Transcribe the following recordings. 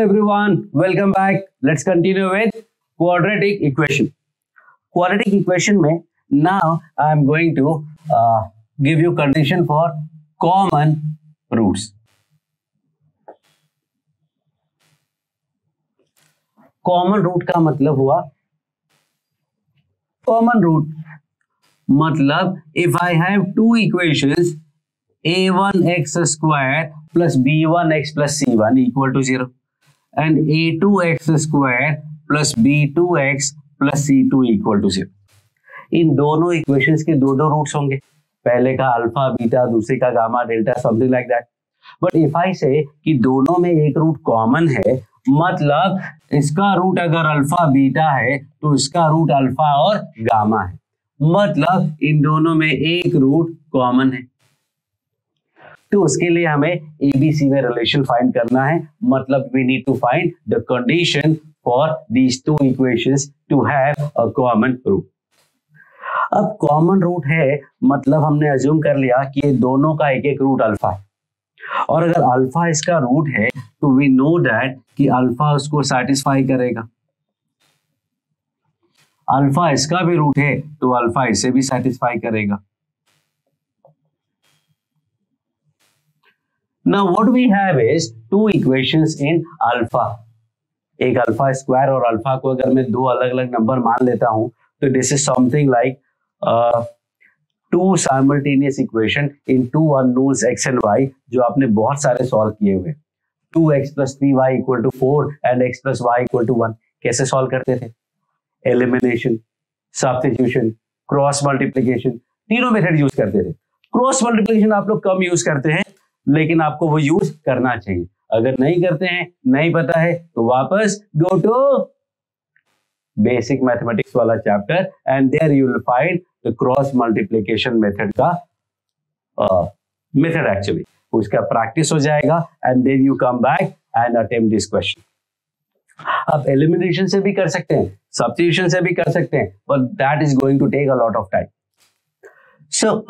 everyone, welcome back. Let's continue with quadratic equation. Quadratic equation में now I am going to give you condition for common roots. Common root का मतलब हुआ common root मतलब if I have two equations a1x square plus b1x plus c1 equal to 0 and a2x square plus b2x plus c2 equal to 0. इन दोनों equations के दो दो roots होंगे, पहले का अल्फा बीटा, दूसरे का gamma delta, something like that. But if I से कि दोनों में एक रूट कॉमन है, मतलब इसका रूट अगर अल्फा बीटा है तो इसका रूट अल्फा और गामा है, मतलब इन दोनों में एक रूट कॉमन है. तो उसके लिए हमें एबीसी में रिलेशन फाइंड करना है, मतलब we need to find the condition for these two equations to have a common root. अब कॉमन रूट है मतलब हमने अज्यूम कर लिया कि ये दोनों का एक एक रूट अल्फा है, और अगर अल्फा इसका रूट है तो वी नो दैट कि अल्फा उसको सेटिस्फाई करेगा. अल्फा इसका भी रूट है तो अल्फा इसे भी सेटिस्फाई करेगा. Now what we have is two equations in alpha. एक अल्फा स्क्वायर और अल्फा को अगर मैं दो अलग अलग नंबर मान लेता हूं तो this is something like two simultaneous equation in two unknowns x and y जो आपने बहुत सारे सॉल्व किए हुए. 2x + 3y = 4 and x + y = 1. कैसे सॉल्व करते थे? एलिमिनेशन, सब्स्टिट्यूशन, क्रॉस मल्टीप्लिकेशन, तीनों मेथड यूज करते थे. क्रॉस मल्टीप्लिकेशन आप लोग कम यूज करते हैं, लेकिन आपको वो यूज करना चाहिए. अगर नहीं करते हैं, नहीं पता है, तो वापस गो टू बेसिक मैथमेटिक्स वाला chapter and there you will find the cross multiplication method का मेथड. एक्चुअली उसका प्रैक्टिस हो जाएगा and then you come back and attempt this question. आप एलिमिनेशन से भी कर सकते हैं, सब्स्टिट्यूशन से भी कर सकते हैं, but that is going to take a lot of time. So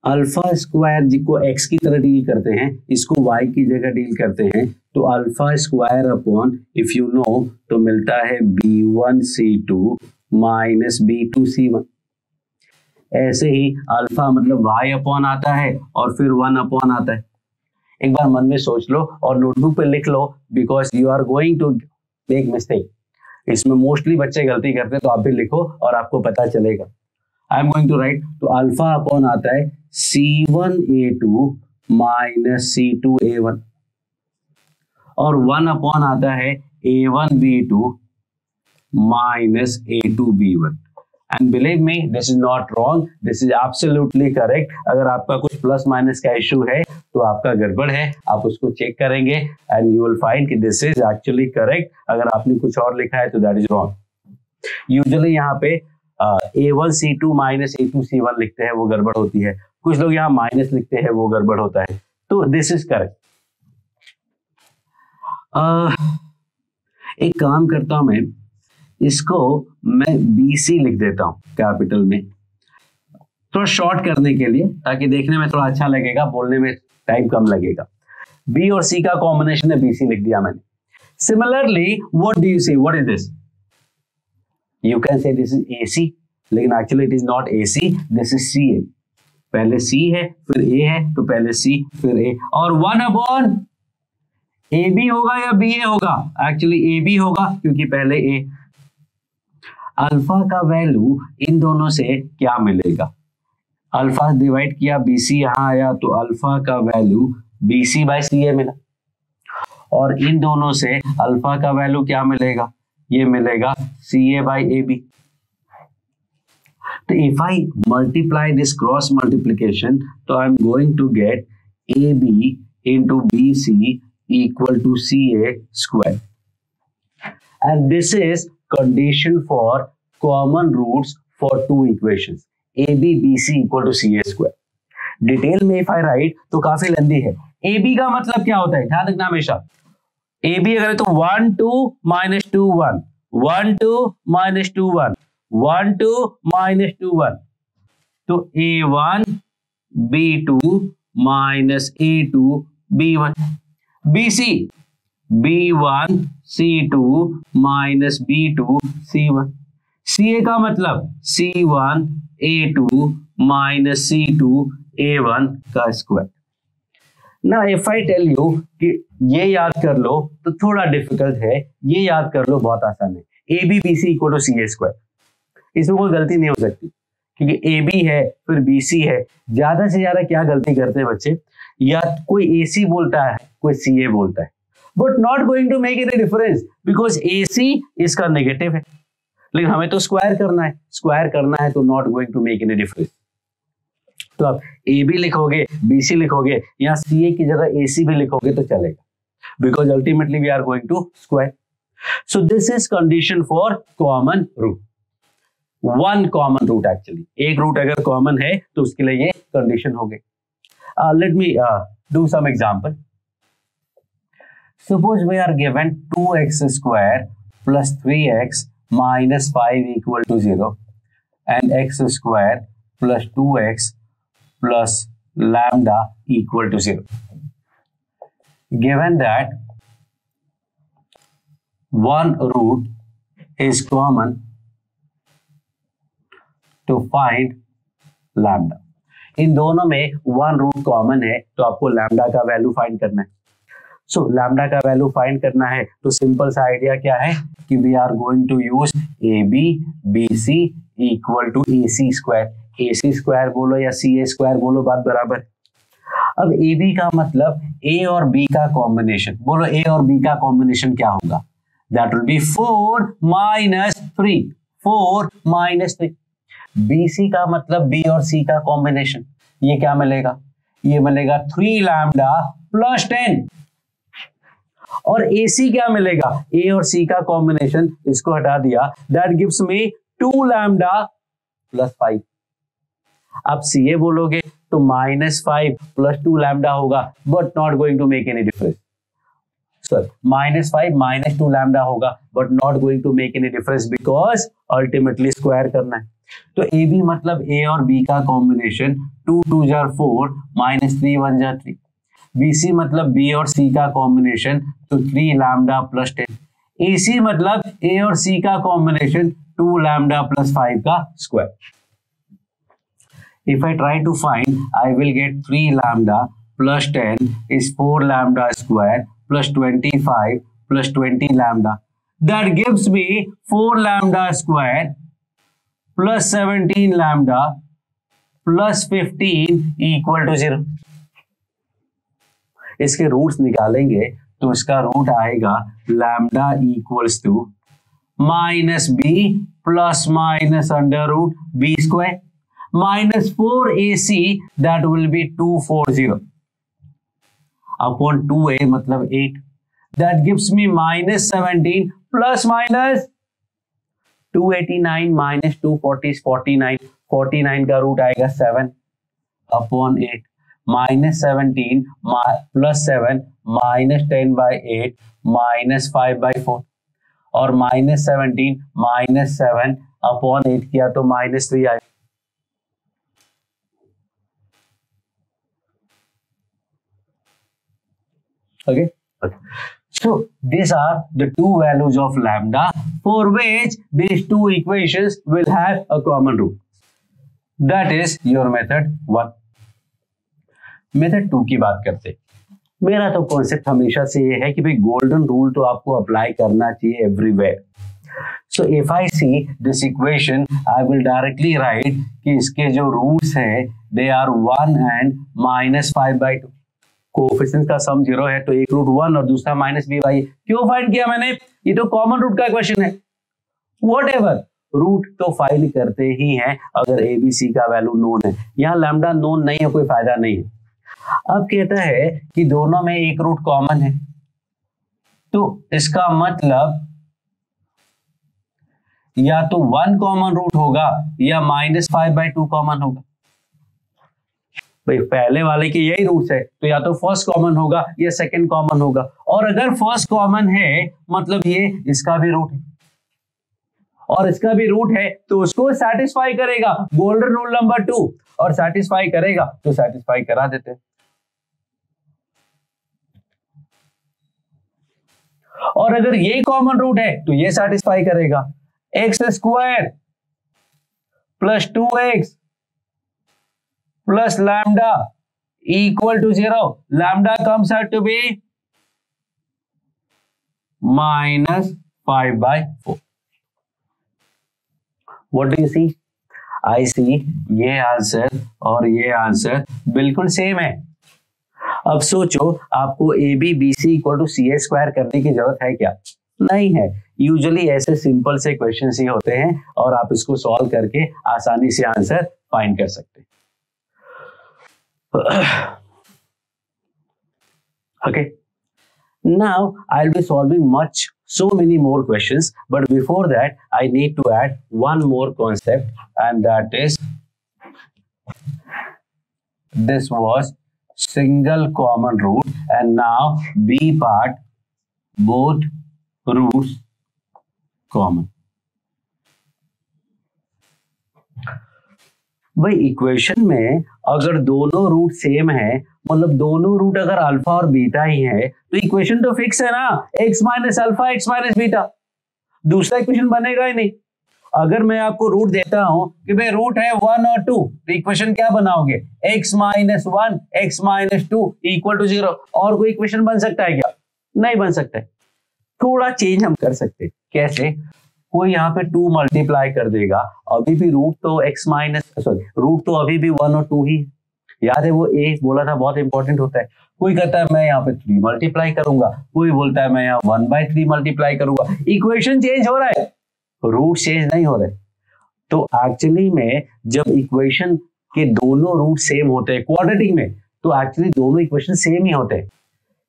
alpha square जिसको x की तरह डील करते हैं, इसको y की जगह डील करते हैं, तो alpha square upon if you know तो मिलता है b1c2 माइनस b2c1. ऐसे ही अल्फा मतलब y अपॉन आता है और फिर 1 अपॉन आता है. एक बार मन में सोच लो और नोटबुक पे लिख लो, because you are going to make mistake. इसमें मोस्टली बच्चे गलती करते हैं, तो आप भी लिखो और आपको पता चलेगा. I am going to write, तो अल्फा अपॉन आता है c1a2 माइनस c2a1 और 1 अपॉन आता है a1b2 minus a2b1. And believe me, this is not wrong, this is absolutely correct. अगर आपका कुछ प्लस माइनस का इश्यू है तो आपका गड़बड़ है, आप उसको चेक करेंगे एंड यू विल फाइंड कि दिस इज एक्चुअली करेक्ट. अगर आपने कुछ और लिखा है तो दैट इज रॉन्ग. यूजुअली यहाँ पे a1c2 माइनस a2c1 लिखते हैं, वो गड़बड़ होती है. कुछ लोग यहाँ माइनस लिखते हैं, वो गड़बड़ होता है. तो दिस इज करेक्ट. एक काम करता हूं, मैं इसको BC लिख देता हूं कैपिटल में, थोड़ा शॉर्ट करने के लिए, ताकि देखने में थोड़ा अच्छा लगेगा, बोलने में टाइम कम लगेगा. B और C का कॉम्बिनेशन है, BC लिख दिया मैंने. सिमिलरली व्हाट डू यू से, what is this? You can say this is AC, लेकिन actually it is not AC, this is CA. पहले C है फिर A है, तो पहले C फिर A, और 1 अपॉन AB होगा या BA होगा? एक्चुअली AB होगा क्योंकि पहले A. अल्फा का वैल्यू इन दोनों से क्या मिलेगा? अल्फा डिवाइड किया, BC यहां आया, तो अल्फा का वैल्यू BC/CA मिला, और इन दोनों से अल्फा का वैल्यू क्या मिलेगा? ये मिलेगा CA/AB. तो if I multiply this cross multiplication, तो I am going to get AB into BC equal to CA square. And this is condition for common roots for two equations AB BC equal to CA square. Detail में if I right तो काफी लंबी है. AB का मतलब क्या होता है, ध्यान रखना हमेशा. AB अगर है तो 1 2 minus 2 1 1 2 minus 2 1 1 2 minus 2 1, तो A1 B2 minus A2 B1. BC B1 C2 minus B2 C1। CA का मतलब C1 A2 minus C2 A1 का स्क्वायर। ना इफ आई टेल यू कि ये याद कर लो तो थोड़ा डिफिकल्ट है, ये याद कर लो बहुत आसान है। ABBC equal to CA square, इसमें कोई गलती नहीं हो सकती क्योंकि AB है फिर BC है। ज्यादा से ज्यादा क्या गलती करते हैं बच्चे, या कोई AC बोलता है कोई CA बोलता है, but not going to make any difference because AC इसका नेगेटिव है, लेकिन हमें तो स्क्वायर करना है तो not going to make any difference. तो आप AB लिखोगे BC लिखोगे, यहाँ CA की जगह AC भी लिखोगे तो चलेगा, because ultimately we are going to square. So this is condition for common root, one common root. Actually एक रूट अगर कॉमन है तो उसके लिए ये कंडीशन हो गई। Let me do some example. Suppose we are given 2x square plus 3x minus 5 equal to 0 and x square plus 2x plus lambda equal to 0. Given that one root is common, to find lambda. इन दोनों में one root common है तो आपको lambda का value find करना है। So lambda का value find करना है तो सिंपल सा आइडिया क्या है कि we are going to use AB BC equal to AC square. AC square बोलो या CA स्क्वायर बोलो, बात बराबर। अब AB का मतलब A और B का कॉम्बिनेशन, बोलो A और B का कॉम्बिनेशन क्या होगा? That will B 4 minus 3, 4 minus 3। BC का मतलब B और C का कॉम्बिनेशन, ये क्या मिलेगा? ये मिलेगा 3 लैम्डा प्लस 10। और AC क्या मिलेगा? A और C का कॉम्बिनेशन, इसको हटा दिया, that gives me 2 lambda plus 5। अब CA बोलोगे तो -5 प्लस 2 लैम्डा होगा, but not going to make any difference. Sir -5 minus 2 lambda होगा but not going to make any difference because ultimately square करना है। तो AB मतलब A और B का कॉम्बिनेशन, 2 2 जार 4 माइनस 3 1 जार 3। BC मतलब B और C का कॉम्बिनेशन, तो 3 लैम्डा प्लस 10। AC मतलब A और C का कॉम्बिनेशन, 2 लैम्डा प्लस 5 का square. If I try to find, I will get 3 lambda plus 10 is 4 lambda square plus 25 plus 20 lambda. That gives me 4 lambda square plus 17 lambda plus 15 equal to 0. इसके roots निकालेंगे तो इसका root आएगा lambda equals to minus b plus minus under root b square minus 4AC, that will be 240 upon 2A मतलब 8, that gives me minus 17 plus minus 289 minus 240 is 49, 49 का root आएगा 7 upon 8 minus 17 plus 7 minus 10 by 8 minus 5 by 4 और minus 17 minus 7 upon 8 किया तो minus 3 आएगा। Okay. So these are the two values of lambda for which these two equations will have a common root. That is your method 1. Method 2 की बात करते। मेरा तो concept हमेशा से ये है कि भाई गोल्डन रूल तो आपको अप्लाई करना चाहिए everywhere. So if I see this equation, I will directly write कि इसके जो रूट्स हैं they are 1 and minus 5 by 2. Coefficient का सम 0 है तो एक रूट 1 और दूसरा -b/। क्यों फाइंड किया मैंने? ये तो कॉमन रूट का क्वेश्चन है। व्हाटएवर, रूट तो फाइंड करते ही हैं अगर ABC का वैल्यू नोन है। यहाँ लैम्डा नोन नहीं है, कोई फायदा नहीं है। अब कहता है कि दोनों में एक रूट कॉमन है, तो इसका मतलब या तो 1 कॉमन रूट होगा या -5/2 कॉमन होगा। भाई पहले वाले के यही रूट्स है तो या तो फर्स्ट कॉमन होगा या सेकंड कॉमन होगा, और अगर फर्स्ट कॉमन है मतलब ये इसका भी रूट है और इसका भी रूट है तो उसको सेटिस्फाई करेगा, गोल्डन रूल नंबर 2, और सेटिस्फाई करेगा तो सेटिस्फाई करा देते हैं। और अगर ये कॉमन रूट है तो ये सेटिस्फाई करेगा, x square plus 2x plus lambda equal to 0. Lambda comes out to be -5/4. What do you see? I see ये आंसर और ये आंसर बिल्कुल सेम है. अब सोचो आपको A B B C equal to C A square करने की जरूरत है क्या? नहीं है. यूजुअली ऐसे सिंपल से क्वेश्चन ही होते हैं और आप इसको सॉल्व करके आसानी से आंसर फाइंड कर सकते हैं. Okay. Now I'll be solving so many more questions, but before that I need to add one more concept, and that is this was single common root, and now B part both roots common. भाई equation में अगर दोनों root same है, मतलब दोनों root अगर alpha और beta ही है, तो इक्वेशन तो फिक्स है ना, x minus alpha x minus beta. दूसरा इक्वेशन बनेगा ही नहीं. अगर मैं आपको रूट देता हूं कि भाई रूट है 1 और 2, तो इक्वेशन क्या बनाओगे, x minus 1 x minus 2 equal to 0. और कोई इक्वेशन बन सकता है क्या? नहीं बन सकता है. थोड़ा चेंज हम कर सकते हैं. कैसे? कोई यहाँ पे 2 मल्टीप्लाई कर देगा, अभी भी रूट तो x माइनस रूट तो अभी भी 1 और 2 ही. याद है वो a बोला था, बहुत इंपॉर्टेंट होता है. कोई कहता है मैं यहाँ पे 3 मल्टीप्लाई करूंगा, कोई बोलता है मैं यहाँ 1/3 मल्टीप्लाई करूंगा. इक्वेशन चेंज हो रहा है, रूट चेंज नहीं हो रहे. तो एक्चुअली में जब इक्वेशन के दोनों रूट सेम होते हैं क्वाड्रेटिक में, तो एक्चुअली दोनों इक्वेशन सेम ही होते हैं.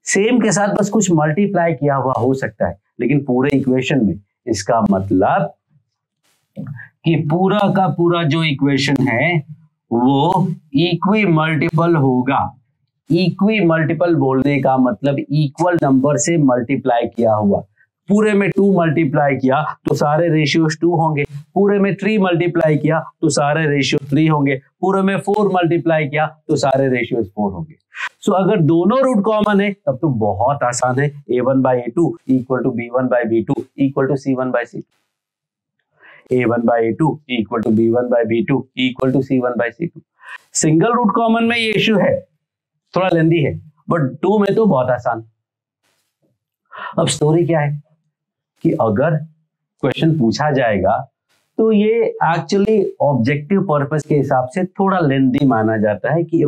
सेम के साथ बस कुछ मल्टीप्लाई किया हुआ हो सकता है, लेकिन पूरे इक्वेशन में. इसका मतलब कि पूरा का पूरा जो इक्वेशन है वो इक्वी मल्टीपल होगा. इक्वी मल्टीपल बोलने का मतलब इक्वल नंबर से मल्टीप्लाई किया हुआ. पूरे में 2 मल्टीप्लाई किया तो सारे रेशियोज 2 होंगे. पूरे में 3 मल्टीप्लाई किया तो सारे रेशियो 3 होंगे. पूरे में 4 मल्टीप्लाई किया तो सारे रेशियोज 4 होंगे. सो अगर दोनों रूट कॉमन है तब तो बहुत आसान है. a1/a2 equal to b1/b2 equal to c1/c2. a1/a2 equal to b1/b2 equal to c1/c2. Single root common में ये इश्यू है, थोड़ा लेंदी है, बट 2 में तो बहुत आसान. अब स्टोरी क्या है कि अगर क्वेश्चन पूछा जाएगा तो ये एक्चुअली ऑब्जेक्टिव पर्पस के हिसाब से थोड़ा लेंदी माना जाता है कि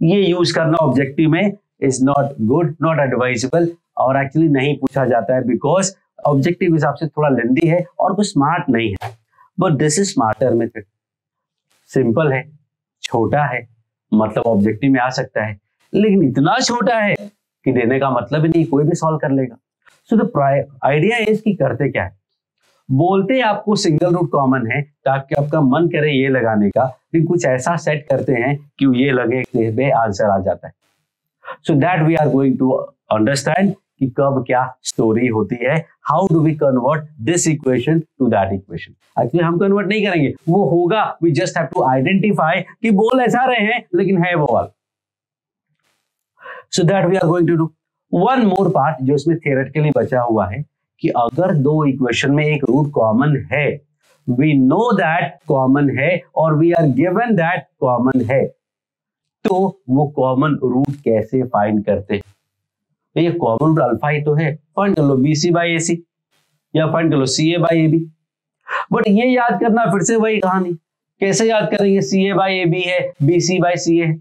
ये यूज करना ऑब्जेक्टिव में is not good, not advisable, और एक्चुअली नहीं पूछा जाता है बिकॉज ऑब्जेक्टिव के हिसाब से थोड़ा लेंदी है और कुछ स्मार्ट नहीं है. But this is smarter method. Simple है, छोटा है, मतलब ऑब्जेक्टिव में आ सकता है, लेकिन इतना छोटा है कि देने का मतलब ही नहीं, कोई भी सॉल्व कर लेगा. सो द आइडिया इज कि करते क्या है, बोलते आपको सिंगल रूट कॉमन है ताकि आपका मन करे ये लगाने का, लेकिन कुछ ऐसा सेट करते हैं कि ये लगे आंसर आ जाता है. So that we are going to understand कि कब क्या स्टोरी होती है. How do we convert this equation to that equation. Actually हम कन्वर्ट नहीं करेंगे, वो होगा. We just have to identify कि बोल ऐसा रहे हैं लेकिन है वो वाला. So that we are going to do one more part जो इसमें थियोरेटिकली बचा हुआ है कि अगर दो इक्वेशन में एक रूट कॉमन है, वी नो दैट कॉमन है और we are given that common है, तो वो कॉमन रूट कैसे फाइंड करते हैं. ये कॉमन रूट अल्फा ही तो है, फाइंड कर लो BC/AC या फाइंड कर लो CA/AB. बट ये याद करना फिर से वही कहानी, कैसे याद करेंगे, CA/AB है, BC/CA है.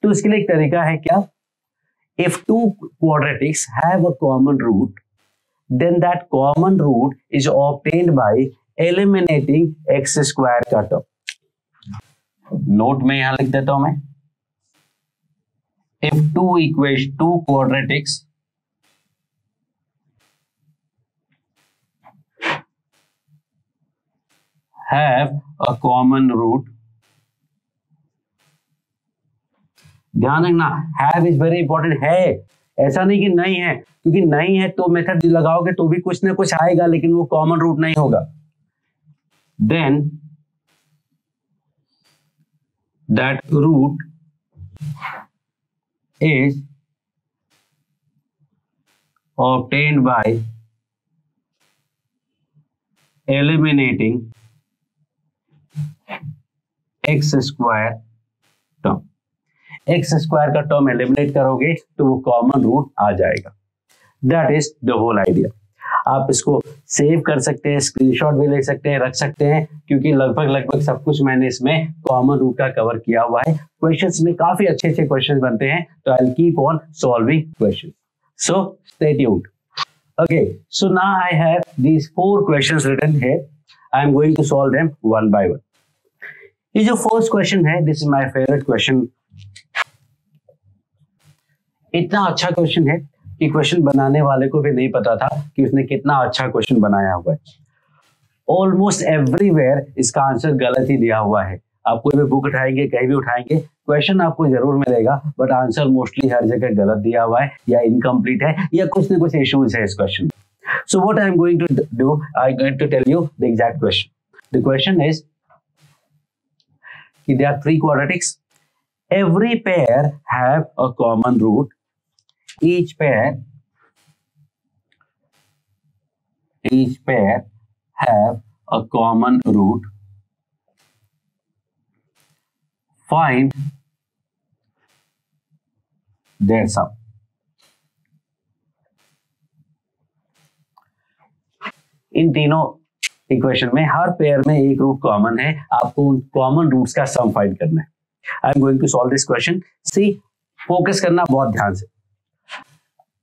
तो इसके लिए एक तरीका है क्या, if two quadratics have a common root, then that common root is obtained by eliminating x square का टर्म. नोट में यहां लिख देता हूं मैं, if two quadratics have a common root, ध्यान रखना, हैव इज वेरी इंपॉर्टेंट. है, ऐसा नहीं कि नहीं है, क्योंकि नहीं है तो मेथड लगाओगे तो भी कुछ ना कुछ आएगा, लेकिन वो कॉमन रूट नहीं होगा. Then that root is obtained by eliminating x square term. X square का टर्म एलिमिनेट करोगे तो वो कॉमन रूट आ जाएगा। That is the whole idea. आप इसको सेव कर सकते हैं, स्क्रीनशॉट भी ले सकते हैं, रख सकते हैं, क्योंकि लगभग सब कुछ मैंने इसमें कॉमन रूट का कवर किया हुआ है। क्वेश्चंस में काफी अच्छे क्वेश्चंस बनते हैं, तो I will keep on solving questions, so stay tuned. Okay, so now I have these 4 questions written here. I am going to solve them one by one. ये जो first question है, this is my favorite question. इतना अच्छा question है कि question बनाने वाले को भी नहीं पता था कि उसने कितना अच्छा क्वेश्चन बनाया हुआ है। ऑलमोस्ट एवरीवेयर इसका आंसर गलत ही दिया हुआ है। आप कोई भी बुक उठाएंगे, कहीं भी उठाएंगे, क्वेश्चन आपको जरूर मिलेगा, बट आंसर मोस्टली हर जगह गलत दिया हुआ है, या इनकम्प्लीट है, या कुछ ना कुछ इश्यूज है इस क्वेश्चन में। So what I am going to do, I am going to tell you the exact question. The question is कि there are 3 quadratics. Every pair have a common root. Each pair have a common root. Find their sum. इन तीनों equation में हर pair में एक root common है, आपको उन common roots का सम find करना है। I am going to solve this question. See, focus करना बहुत ध्यान से।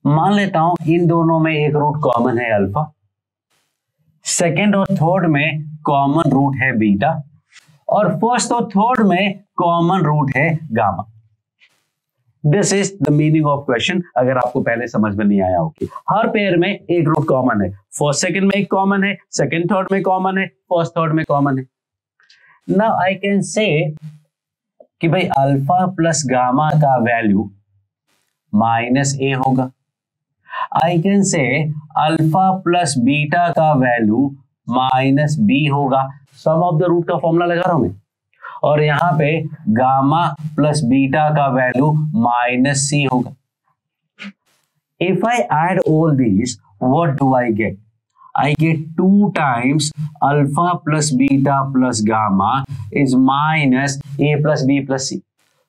मान लेता हूं इन दोनों में एक रूट कॉमन है अल्फा, सेकेंड और थर्ड में कॉमन रूट है बीटा, और फर्स्ट और थर्ड में कॉमन रूट है gamma. This is the meaning of question. अगर आपको पहले समझ में नहीं आया होगी, हर पेयर में एक रूट कॉमन है, फर्स्ट सेकंड में एक कॉमन है, सेकंड थर्ड में कॉमन है, फर्स्ट थर्ड में कॉमन है। नाउ आई कैन से कि भाई अल्फा प्लस गामा का वैल्यू -a होगा। I can say alpha plus beta का वैल्यू -b होगा। सम ऑफ द रूट का फॉर्मूला लगा रहा हूं मैं, और यहां पे गामा प्लस बीटा का वैल्यू -c होगा। If I add all this, what do I gate? I get 2 times alpha plus beta plus gamma is minus a plus b plus c.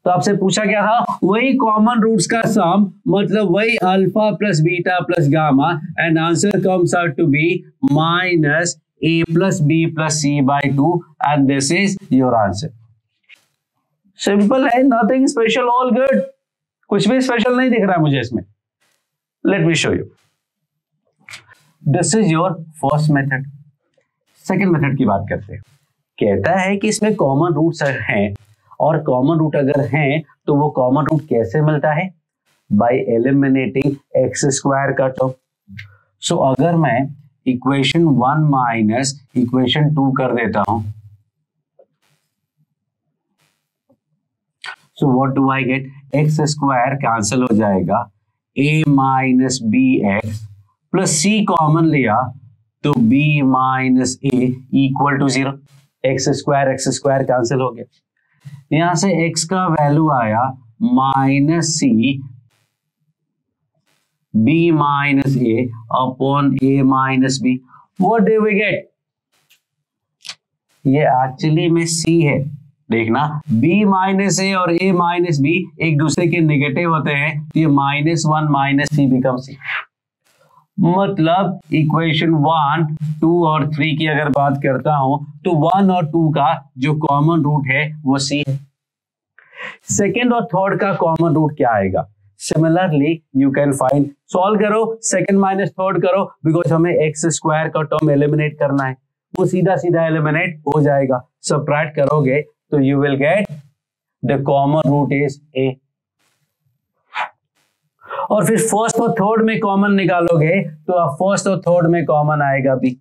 तो आपसे पूछा क्या था? वही कॉमन रूट्स का sum, मतलब वही alpha plus beta plus gamma, and answer comes out to be minus a plus b plus c by 2, and this is your answer. Simple है, नथिंग स्पेशल, ऑल गुड। कुछ भी special नहीं दिख रहा है मुझे इसमें। Late me show you. This is your first method. Second method की बात करते हैं। कहता है कि इसमें कॉमन रूट्स हैं, और कॉमन रूट अगर हैं तो वो कॉमन रूट कैसे मिलता है? बाय एलिमिनेटिंग एक्स स्क्वायर का टर्म। सो अगर मैं इक्वेशन 1 माइनस इक्वेशन 2 कर देता हूं, so what do I get? X square cancel हो जाएगा, a minus B x plus C common लिया तो b minus A equal to 0। X square cancel हो गया। यहां से x का वैल्यू आया -c b minus A upon a minus B. What do we get? ये एक्चुअली में c है। देखना, b माइनस ए और a माइनस बी एक दूसरे के नेगेटिव होते हैं, ये -1 माइनस c बिकम c। मतलब इक्वेशन 1, 2 और 3 की अगर बात करता हूं तो 1 और 2 का जो कॉमन रूट है वो c है। सेकेंड और थर्ड का कॉमन रूट क्या आएगा? Similarly you can find, solve करो, सेकेंड माइनस थर्ड करो, बिकॉज हमें एक्स स्क्वायर का टर्म एलिमिनेट करना है, वो सीधा सीधा एलिमिनेट हो जाएगा। सबट्रैक्ट करोगे तो you will get the common root is a, और फिर फर्स्ट और थर्ड में कॉमन निकालोगे तो अब फर्स्ट और थर्ड में कॉमन आएगा b.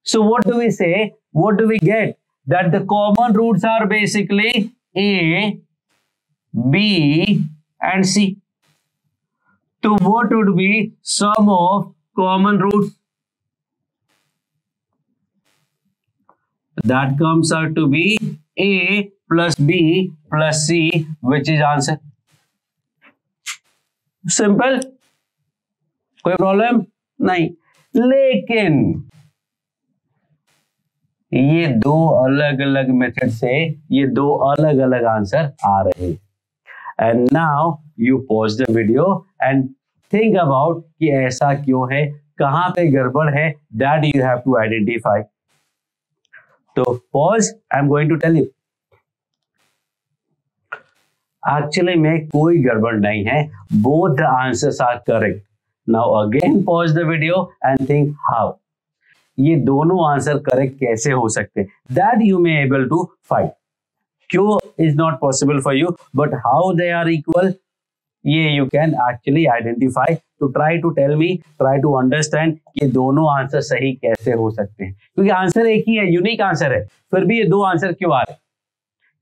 So what do we say? What do we get? That the common roots are basically a, b and c. So what would be sum of common roots? That comes out to be a plus b plus c, which is answer. Simple, कोई problem नहीं। लेकिन ये दो अलग अलग method से ये दो अलग अलग आंसर आ रहे हैं। And now you pause the video and think about कि ऐसा क्यों है, कहां पे गड़बड़ है, that you have to identify. तो pause, I am going to tell you. Actually में कोई गड़बड़ नहीं है, both the answers are correct. Now again pause the video and think how ये दोनों आंसर करेक्ट कैसे हो सकते हैं, that you may able to find. क्यों is not possible for you, but how they are equal, ये you can actually identify. तो try to tell me, try to understand कि दोनों आंसर सही कैसे हो सकते हैं, क्योंकि आंसर एक ही है, यूनिक आंसर है, फिर भी ये दो आंसर क्यों आ रहे?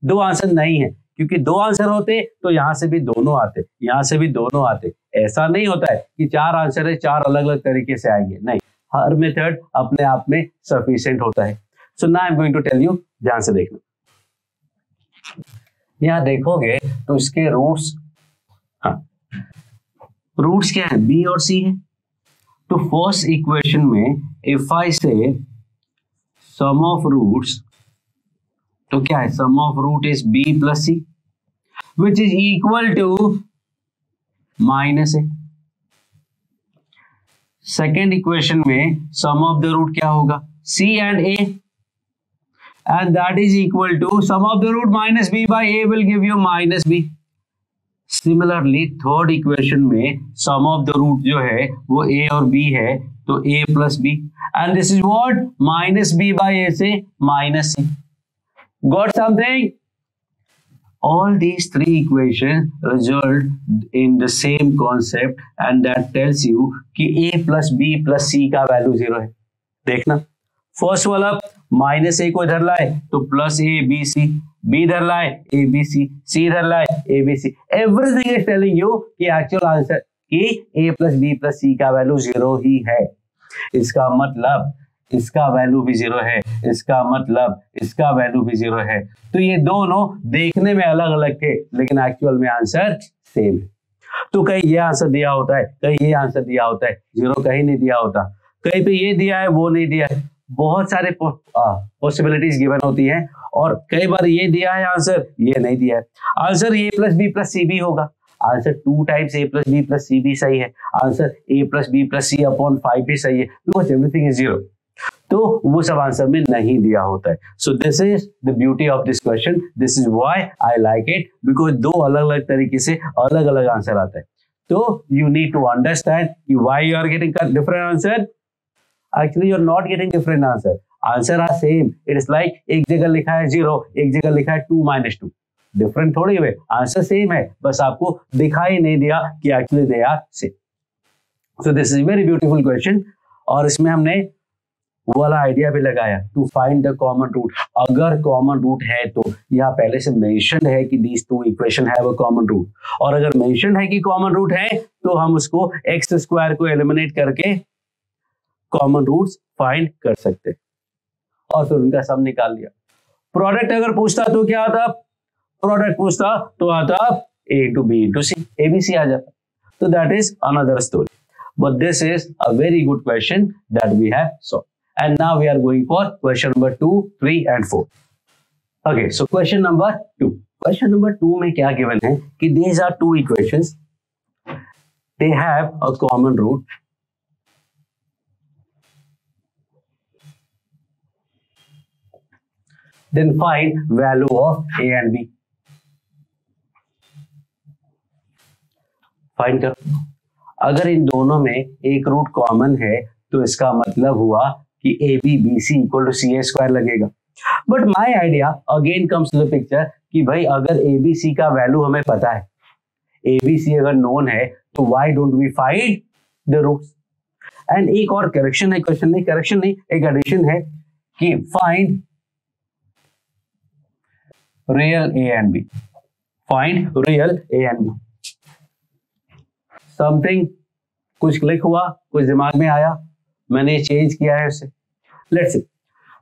दो आंसर नहीं है, क्योंकि दो आंसर होते तो यहां से भी दोनों आते, यहां से भी दोनों आते। ऐसा नहीं होता है कि चार आंसर है, चार अलग अलग तरीके से आएंगे, नहीं, हर मेथड अपने आप में सफिशिएंट होता है। So now I am going to tell you, ध्यान से देखना। यहां देखोगे तो इसके रूट्स, हाँ रूट्स क्या है, बी और सी है। तो फर्स्ट इक्वेशन में if I say sum of roots, तो क्या है, sum of root is B plus C which is equal to minus A. Second equation में सम ऑफ द रूट क्या होगा, C and A, and that is equal to sum of the root minus B by A will give you minus B. Similarly third equation में sum of the root जो है वो ए और B है, तो A plus B, and this is what, minus B by A से minus C. Got something? All these three equations result in the same concept and that tells you कि a plus b plus c का वैल्यू 0 है। देखना, first वाला minus ए को इधर लाए तो plus A B C, B इधर लाए ए बी सी, सी इधर लाए A B C. Everything is telling you कि एक्चुअल आंसर कि a plus b plus c का वैल्यू 0 ही है। इसका मतलब इसका वैल्यू भी 0 है, इसका मतलब इसका वैल्यू भी 0 है। तो ये दोनों देखने में अलग अलग थे लेकिन एक्चुअल में आंसर सेम है। तो कहीं ये आंसर दिया होता है, कहीं ये आंसर दिया होता है, 0 कहीं नहीं दिया होता, कहीं पे ये दिया है वो नहीं दिया है। बहुत सारे पॉसिबिलिटीज गिवन होती हैं और कई बार ये दिया है आंसर, ये नहीं दिया है answer. A plus B plus C भी होगा, answer 2 times A plus B plus C भी सही है, answer A plus B plus C upon 5 भी सही है, बिकॉज एवरीथिंग इज 0। तो वो सब आंसर में नहीं दिया होता है। सो this is the beauty of this question, this is why I like it, because दो अलग अलग तरीके से अलग अलग आंसर आता है। तो you need to understand why you are getting different answer. Actually you are not getting different answer, answer are same. It is like एक जगह लिखा है 0, एक जगह लिखा है 2 - 2, डिफरेंट थोड़ी हुए, आंसर सेम है, बस आपको दिखाई नहीं दिया कि actually they are same. So this is very beautiful question और इसमें हमने वो वाला आइडिया भी लगाया to find the common root. अगर कॉमन रूट है तो यहाँ पहले से मेंशन है कि these two equation have a common root, और अगर मेंशन है कि कॉमन रूट है तो हम उसको एक्स स्क्वायर को एलिमिनेट करके कॉमन रूट्स फाइंड कर सकते और फिर उनका सम निकाल लिया। प्रोडक्ट अगर पूछता तो क्या आता, प्रोडक्ट पूछता तो आता a into b into c, abc आ जाता। तो that is another story, but this is a very good question that we have solved. And now we are going for question number 2, 3 and 4. Okay, so question number 2. Question number 2 में क्या given है कि these are two equations. They have a common root. Then find value of a and b. Find करो। अगर इन दोनों में एक root common है तो इसका मतलब हुआ कि A B B C equal to C A square लगेगा। But my idea again comes to the picture कि भाई अगर ए बी सी का वैल्यू हमें पता है, ए बी सी अगर नोन है तो why don't we find the roots. And एक और करेक्शन है, क्वेश्चन नहीं, करेक्शन नहीं, एक एडिशन है कि find real A and B, find real A and B. Something कुछ क्लिक हुआ, कुछ दिमाग में आया, मैंने चेंज किया है उसे। Let's see.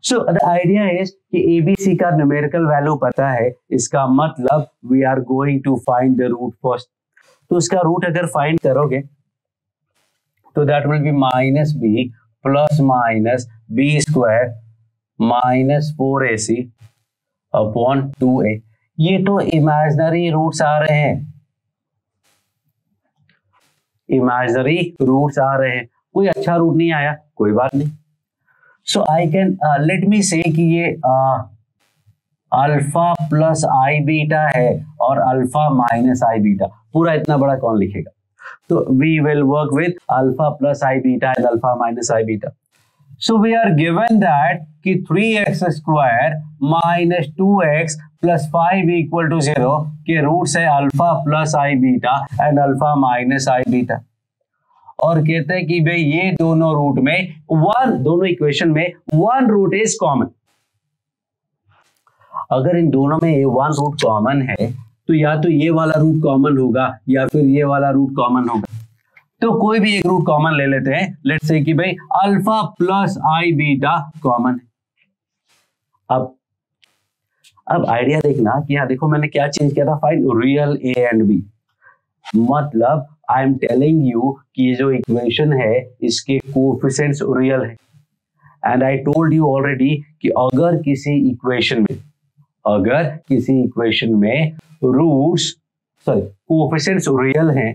So the idea is कि एबीसी का न्यूमेरिकल वैल्यू पता है, इसका मतलब we are going to find the root first. तो उसका रूट अगर फाइंड करोगे तो that will be minus B plus minus B square minus 4ac upon 2a। ये तो इमेजिनरी रूट्स आ रहे हैं, इमेजिनरी रूट्स आ रहे हैं, कोई अच्छा रूट नहीं आया, कोई बात नहीं। सो I can let me say कि ये अल्फा प्लस आई बीटा है और अल्फा माइनस आई बीटा, पूरा इतना बड़ा कौन लिखेगा? तो we will work with alpha plus i beta and alpha minus i beta. So we are given that कि 3x square minus 2x plus 5 equal to 0 के रूट्स है alpha plus i beta and alpha minus i beta. और कहते हैं कि भाई ये दोनों रूट में दोनों इक्वेशन में वन रूट इज कॉमन। अगर इन दोनों में वन रूट कॉमन है तो या तो ये वाला रूट कॉमन होगा या फिर ये वाला रूट कॉमन होगा। तो कोई भी एक रूट कॉमन ले लेते हैं, लेट्स से कि भाई alpha plus i beta common है। अब आइडिया देखना कि यहाँ देखो मैंने क्या चेंज किया था, find real A and B. मतलब आई एम टेलिंग यू कि ये जो इक्वेशन है इसके कोएफिशिएंट्स रियल है। And I told you already कि अगर किसी इक्वेशन में रूट्स कोएफिशिएंट्स रियल हैं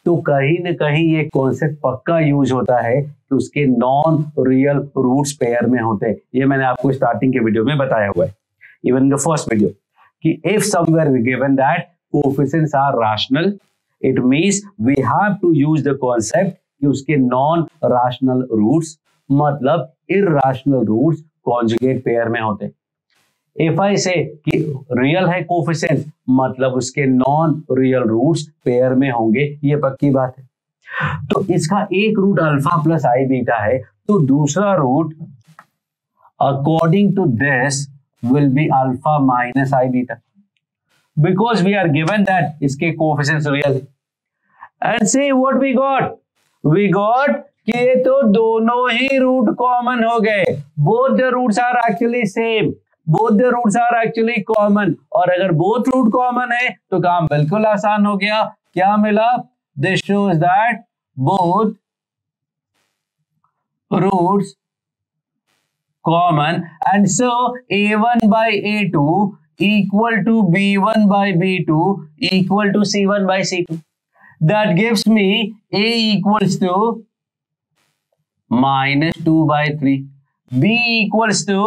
तो कहीं न कहीं ये कॉन्सेप्ट पक्का यूज होता है कि उसके नॉन रियल रूट्स पेयर में होते हैं। ये मैंने आपको स्टार्टिंग के वीडियो में बताया हुआ है, even in the first video, कि if somewhere given that coefficients are rational, it means we have to use the concept कि उसके नॉन रैशनल रूट्स मतलब इरैशनल रूट्स कॉन्जुगेट पेयर में होते हैं। इफ आई से कि रियल है कोएफिशिएंट मतलब उसके नॉन रियल रूट्स पेयर में होंगे, ये पक्की बात है। तो इसका एक root alpha plus i beta है, तो दूसरा root according to this will be alpha minus i beta, because we are given that इसके कोएफिशिएंट्स रियल है। And see what we got कि ये तो दोनों ही रूट कॉमन हो गए, both the roots are actually same, both the roots are actually common। और अगर both root common है तो काम बिल्कुल आसान हो गया। क्या मिला? This shows that both roots common and so a1 by a2 equal to b1 by b2 equal to c1 by c2। That gives me a equals to minus 2 by 3, b equals to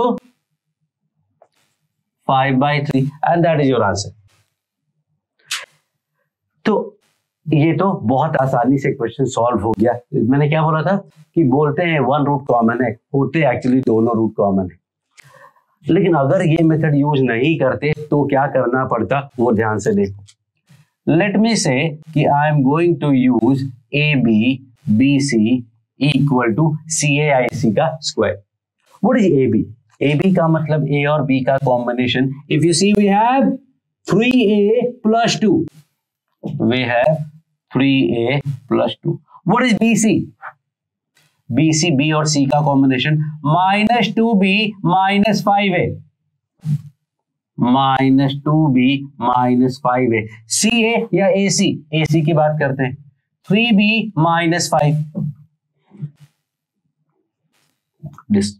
5 by 3 and that is your answer। तो ये तो बहुत आसानी से question solve हो गया। मैंने क्या बोला था कि बोलते हैं वन रूट कॉमन है, होते एक्चुअली दोनों रूट कॉमन है। लेकिन अगर ये मेथड यूज नहीं करते तो क्या करना पड़ता वो ध्यान से देखो। लेट मी से कि I am going to use A B B C equal to C A I C का square. What is A B? AB का मतलब A और B का combination. If you see we have 3A plus 2. We have 3A plus 2. What is BC? BC B और C का combination minus 2B minus 5A. minus 2B minus 5A. CA या AC? AC की बात करते हैं 3B minus 5. This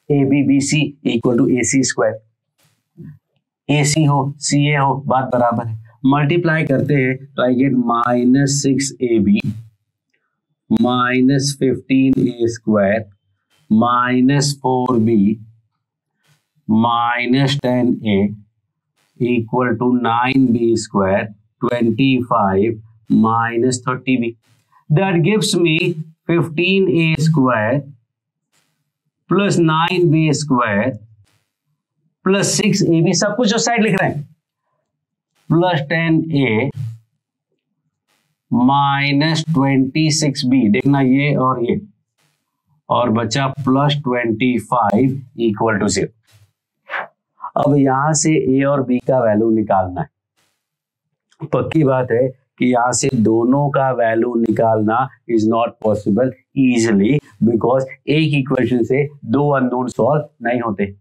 ABBC equal to AC square. AC हो CA हो बात बराबर है, मल्टीप्लाई करते हैं तो I get minus 6AB minus 15A square minus 4B minus 10A equal to 9B square 25 minus 30B। That gives me 15A square plus 9B square plus 6AB, सब कुछ उस साइड लिख रहे हैं, प्लस 10A माइनस 26B, देखना ये और बचा प्लस 25 इक्वल टू 0। अब यहां से A और B का वैल्यू निकालना है। पक्की बात है कि यहां से दोनों का वैल्यू निकालना is not possible easily, because एक इक्वेशन से दो अननोन सॉल्व नहीं होते।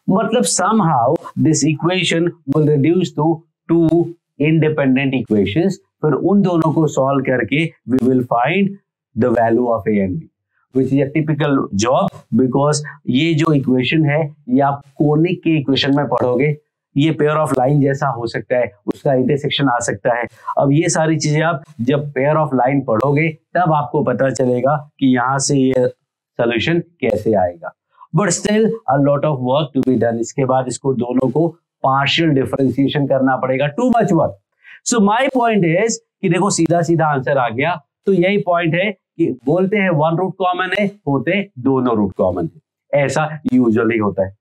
मतलब somehow this equation will reduce to two independent equations फिर उन दोनों को सॉल्व करके we will find the value of A and B, which is a typical job, because ये जो इक्वेशन है ये आप कोनिक के इक्वेशन में पढ़ोगे, ये पेयर ऑफ लाइन जैसा हो सकता है, उसका इंटरसेक्शन आ सकता है। अब ये सारी चीजें आप जब पेयर ऑफ लाइन पढ़ोगे तब आपको पता चलेगा कि यहाँ से ये सोल्यूशन कैसे आएगा। But still a lot of work to be done. इसके बाद इसको दोनों को पार्शियल डिफरेंशिएशन करना पड़ेगा, too much work. So my point is कि देखो सीधा सीधा आंसर आ गया। तो यही पॉइंट है कि बोलते हैं वन रूट कॉमन है, होते दोनों रूट कॉमन है, ऐसा यूजुअली होता है।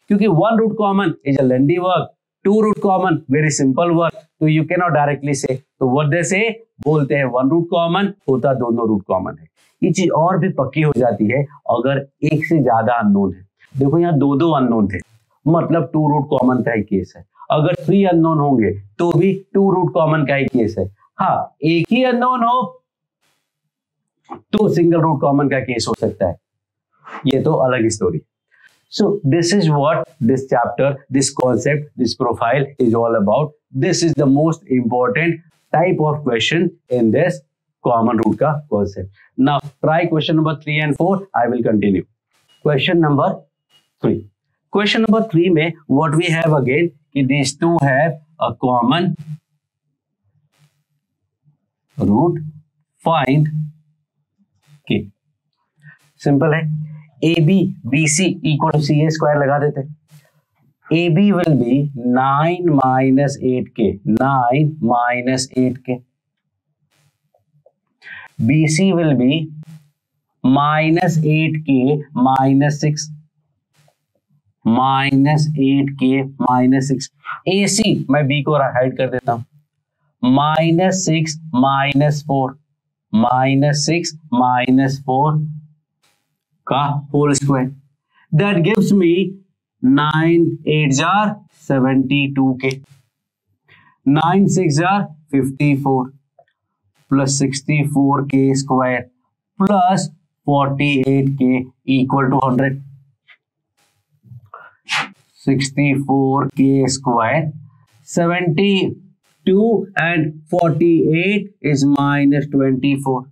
क्योंकि one root common is a lengthy work, two root common very simple work, तो you can not directly say. तो व्हाट दे से, बोलते हैं वन रूट कॉमन होता दोनों रूट कॉमन है। ये चीज और भी पक्की हो जाती है अगर एक से ज्यादा अननोन है। देखो यहाँ दो अननोन थे, मतलब टू रूट कॉमन का ही केस है। अगर 3 अननोन होंगे तो भी टू रूट कॉमन का ही केस है। हाँ, एक ही अननोन हो तो सिंगल रूट कॉमन का केस हो सकता है, ये तो अलग story. So this is what this chapter, this concept, this profile is all about. This is the most important type of question in this common root ka concept. Now try question number 3 and 4. I will continue. Question number 3. Question number 3 में what we have again कि these two have a common root. Find k. Simple है। AB BC equal to CA square लगा देते। AB will be 9 minus 8k, 9 minus 8k. BC will be minus 8k minus 6, minus 8k minus 6. AC मैं B को hide कर देता हूं, minus 6 minus 4, minus 6 minus 4 का whole square, that gives me 9 8 जार 72k, 9 6 जार 54 plus 64k square plus 48k equal to 100। 64k square, 72 and 48 is minus 24.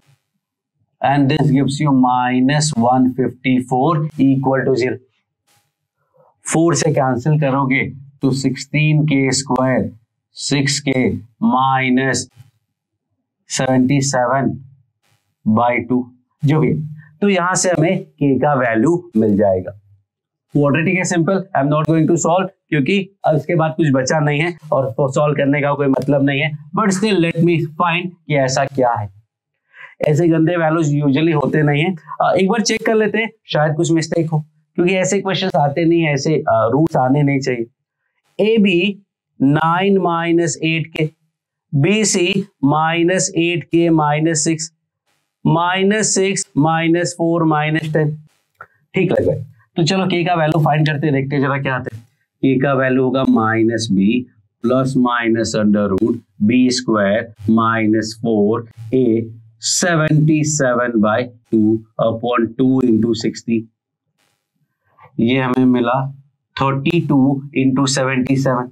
And this gives you minus 154 equal to 0. 4 से cancel करोगे तो 16k square 6k minus 77 by 2 जो भी, तो यहां से हमें k का वैल्यू मिल जाएगा। क्वाड्रेटिक है, simple, I am not going to solve क्योंकि अब इसके बाद कुछ बचा नहीं है और सॉल्व करने का कोई मतलब नहीं है। But still let me find कि ऐसा क्या है। ऐसे गंदे वैल्यूज यूजुअली होते नहीं है। एक बार चेक कर लेते हैं, शायद कुछ मिस्टेक हो, क्योंकि ऐसे क्वेश्चंस आते नहीं है, ऐसे रूट्स आने नहीं चाहिए। A B 9 minus 8k, B C minus 8k minus 6, minus 6 minus 4 minus 10। ठीक लग रहा है, तो चलो के का वैल्यू फाइंड करते हैं, देखते हैं जरा क्या आता है। के का वैल्यू होगा minus B plus minus under root B square minus 4a 77 by 2 upon 2 into 60। ये हमें मिला 32 इंटू 77,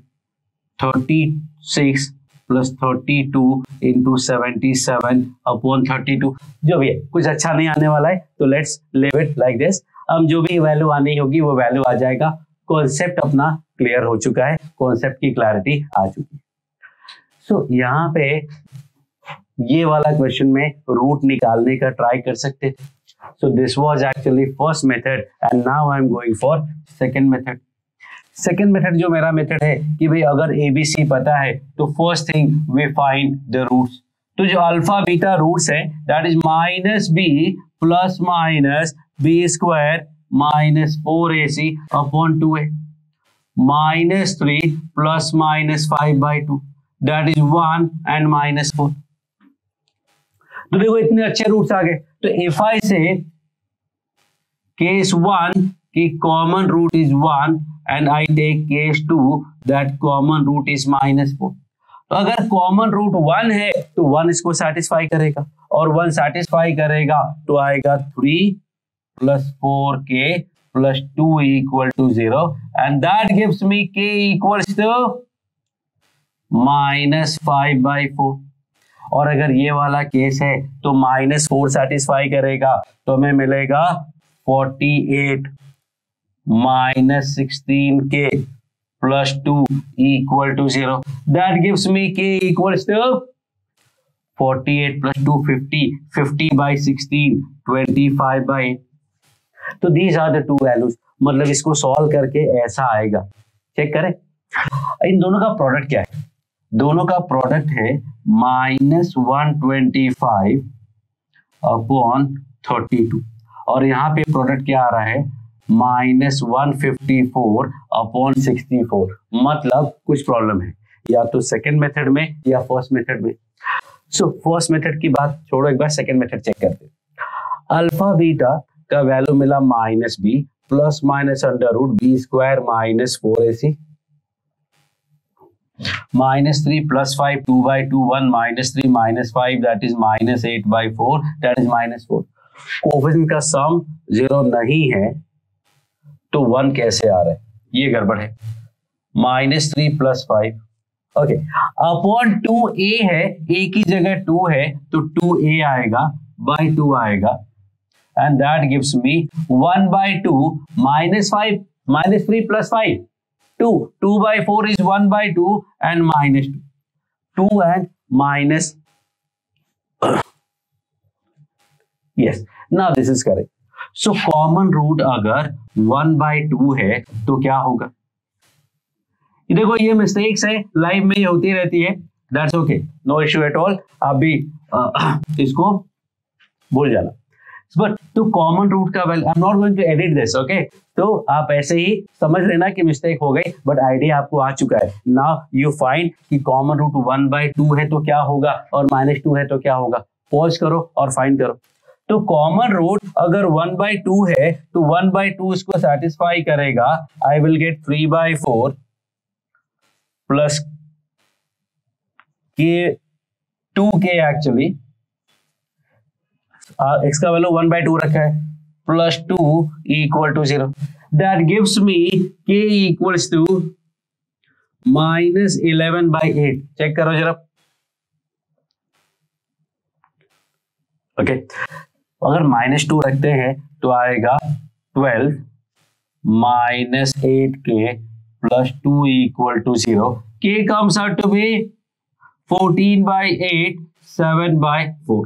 36 प्लस 32 इंटू 77 अपॉन 32। जो भी है, कुछ अच्छा नहीं आने वाला है, तो let's live it like this. अब जो भी वैल्यू आनी होगी वो वैल्यू आ जाएगा। कॉन्सेप्ट अपना क्लियर हो चुका है, कॉन्सेप्ट की क्लैरिटी आ चुकी है। सो यहाँ पे ये वाला क्वेश्चन में रूट निकालने का ट्राई कर सकते थे। So this was actually first method and now I am going for second method. Second method जो मेरा मेथड है कि भाई अगर एबीसी पता है तो first thing we find the roots. तो जो अल्फा बीटा रूट्स है that is minus B plus minus B square minus 4ac upon 2a, minus 3 plus minus 5 by 2 that is 1 and minus 4। तो देखो इतने अच्छे रूट्स आ गए। तो एफआई से केस 1 की common root is 1 and I take case 2 that common root is minus 4। तो अगर कॉमन रूट 1 है तो 1 इसको सेटिस्फाई करेगा और 1 सेटिस्फाई करेगा तो आएगा 3 plus 4k plus 2 equal to 0 and that gives me k equals to minus 5 by 4। और अगर ये वाला केस है तो -4 सेटिस्फाई करेगा, तो हमें मिलेगा 48 -16k plus 2 equal to 0. That gives me k equals to 48 plus 2 50, 50 by 16, 25 by 8. तो these are the two values. मतलब इसको सॉल्व करके ऐसा आएगा। चेक करें इन दोनों का प्रोडक्ट क्या है। दोनों का प्रोडक्ट है -125 अपॉन 32 और यहाँ पे प्रोडक्ट क्या आ रहा है -154 अपॉन 64। मतलब कुछ प्रॉब्लम है या तो सेकेंड मेथड में या फर्स्ट मेथड में। सो फर्स्ट मेथड की बात छोड़ो, एक बार सेकेंड मेथड चेक करते हैं। अल्फा बीटा का वैल्यू मिला -b plus minus √b square -4ac -3 plus 5 2 by 2 1 -3 -5 that is -8 by 4 that is -4। Coefficient का सम 0 नहीं है तो 1 कैसे आ रहा है, ये गड़बड़ है। -3 plus 5 ओके अपॉन 2a है, a की जगह 2 है तो 2a आएगा by 2 आएगा and that gives me 1 by 2 -5 -3 plus 5 2 2 by 4 is 1 by 2 and -2 2 and minus yes now this is correct। so common root अगर 1 by 2 है तो क्या होगा, देखो ये मिस्टेक्स है लाइफ में, ये होती रहती है, that's okay no issue at all. अभी इसको भूल जाना। बट तो कॉमन रूट का value I am not going to edit this okay, तो आप ऐसे ही समझ लेना कि मिस्टेक हो गई, बट आइडिया आपको आ चुका है। नाउ यू फाइंड कि कॉमन रूट 1 by 2 है तो क्या होगा और -2 है तो क्या होगा। पॉज करो और फाइंड करो। तो कॉमन रूट अगर 1 by 2 है तो 1 by 2 इसको सेटिस्फाई करेगा। I will get 3 by 4 plus के 2k एक्चुअली x का वैल्यू 1 by 2 रखा है plus 2 equal to 0। That gives me k equals to -11 by 8। Check करो जरा ओके अगर -2 रखते हैं तो आएगा 12 -8k plus 2 equal to 0। k comes out to be 14 by 8 7 by 4।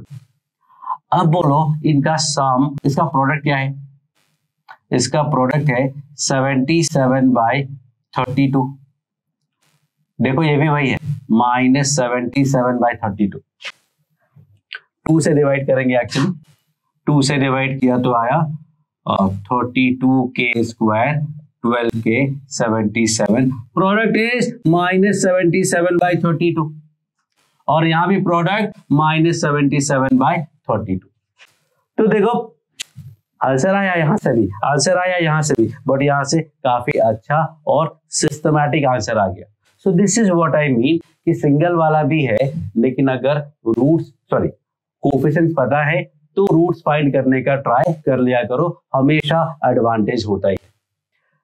अब बोलो इनका सम, इसका प्रोडक्ट क्या है, इसका प्रोडक्ट है 77 by 32। देखो ये भी वही है -77 by 32। 2 से डिवाइड करेंगे एक्चुअली, 2 से डिवाइड किया तो आया 32k square 12k 77। Product is -77 by 32 और यहां भी प्रोडक्ट -77 by 32। तो देखो आंसर आया यहां से भी, आंसर आया यहां से भी, बट यहां से काफी अच्छा और सिस्टमैटिक आंसर आ गया। सो this is what I mean कि सिंगल वाला भी है, लेकिन अगर रूट्स कोफिशिएंट्स पता है तो रूट्स फाइंड करने का ट्राई कर लिया करो, हमेशा एडवांटेज होता है।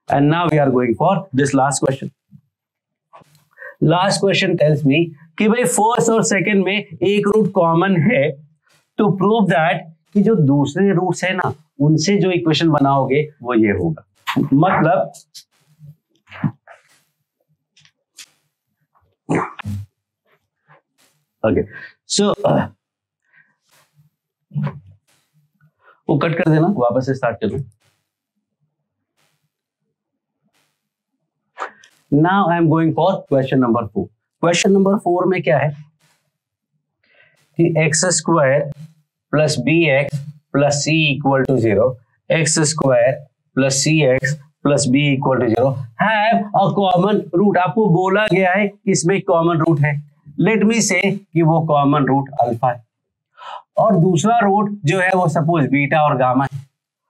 And now we are going for this last question. Last question tells me कि भाई फर्स्ट और सेकंड में एक रूट कॉमन है, तो प्रूव दैट कि जो दूसरे रूट्स है ना उनसे जो इक्वेशन बनाओगे वो ये होगा। मतलब ओके सो वो कट कर देना, वापस से स्टार्ट करो। Now I am going for question number 4। Question number 4 में क्या है कि x square plus bx plus c equal to 0, x square plus cx plus b equal to 0 have a common root. आपको बोला गया है इसमें कॉमन रूट है, लेट मी से कि वो कॉमन रूट अल्फा है और दूसरा रूट जो है वो सपोज बीटा और गामा है।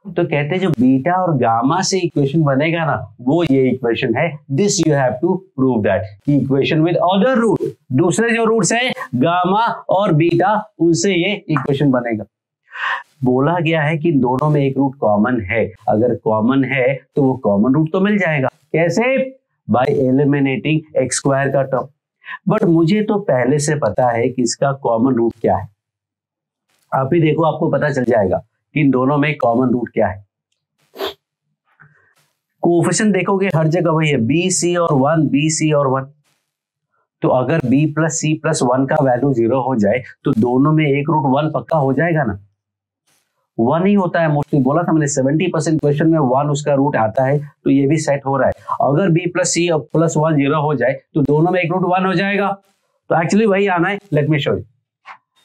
तो कहते हैं जो बीटा और गामा से इक्वेशन बनेगा ना वो ये इक्वेशन है। This you have to prove that कि इक्वेशन विद अदर रूट, दूसरे जो रूट्स है गामा और बीटा, उनसे ये इक्वेशन बनेगा। बोला गया है कि दोनों में एक रूट कॉमन है, अगर कॉमन है तो वो कॉमन रूट तो मिल जाएगा। कैसे? बाय एलिमिनेटिंग एक्स स्क्वायर का टर्म। बट मुझे तो पहले से पता है कि इसका कॉमन रूट क्या है। आप ही देखो, आपको पता चल जाएगा कि इन दोनों में कॉमन रूट क्या है। कोएफिशिएंट देखोगे हर जगह वही है, बी सी और 1, बी सी और 1। तो अगर b प्लस सी प्लस 1 का वैल्यू 0 हो जाए तो दोनों में एक रूट 1 पक्का हो जाएगा ना। 1 ही होता है मोस्टली, बोला था मैंने 70% क्वेश्चन में 1 उसका रूट आता है, तो ये भी सेट हो रहा है। अगर b प्लस सी प्लस 1 0 हो जाए तो दोनों में एक रूट 1 हो जाएगा, तो एक्चुअली वही आना है। Let me show you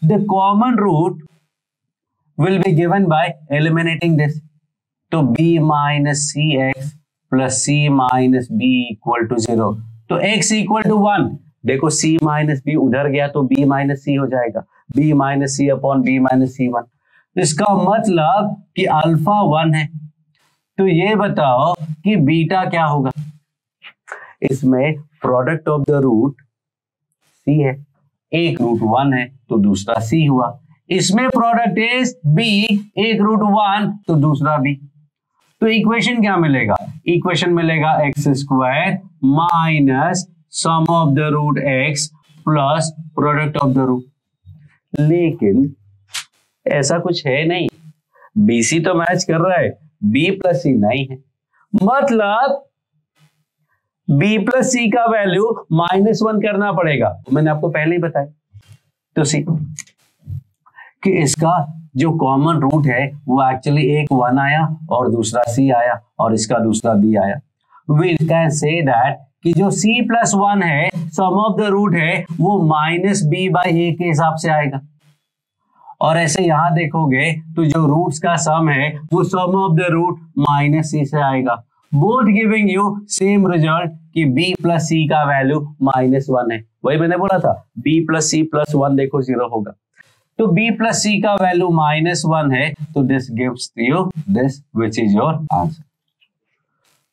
the common root will be given by eliminating this. तो b minus C X plus C minus B equal to 0, तो x इक्वल टू 1। देखो c माइनस बी उधर गया तो b माइनस सी हो जाएगा, b minus सी upon b minus सी 1। इसका मतलब कि अल्फा 1 है, तो ये बताओ कि बीटा क्या होगा। इसमें product of the root c है, एक रूट 1 है तो दूसरा c हुआ। इसमें प्रोडक्ट इज b, एक रूट 1 तो दूसरा b। तो इक्वेशन क्या मिलेगा, इक्वेशन मिलेगा X square minus sum of the root x plus product of the root. लेकिन ऐसा कुछ है नहीं, BC तो मैच कर रहा है, B प्लस सी नहीं है, मतलब B प्लस सी का वैल्यू -1 करना पड़ेगा। मैंने आपको पहले ही बताया। तो सी कि इसका जो कॉमन रूट है वो एक्चुअली एक 1 आया और दूसरा c आया और इसका दूसरा b आया। वी कैन से दैट कि जो c प्लस 1 है, सम ऑफ द रूट है वो माइनस b बाई ए के हिसाब से आएगा। और ऐसे यहां देखोगे तो जो रूट्स का सम है वो sum of the root minus c से आएगा, both giving you same result कि b प्लस c का वैल्यू -1 है। वही मैंने बोला था, b प्लस सी प्लस 1 देखो 0 होगा, तो b प्लस सी का वैल्यू -1 है, तो this gives you this which is your answer.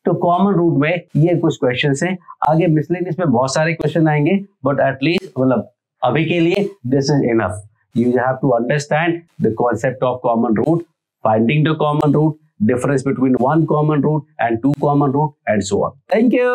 तो कॉमन रूट में ये कुछ क्वेश्चंस हैं, आगे मिसलेनियस में बहुत सारे क्वेश्चन आएंगे, बट एटलीस्ट मतलब अभी के लिए this is enough. You have to understand the concept of common root, finding the common root, difference between one common root and two common root, and so on. Thank you.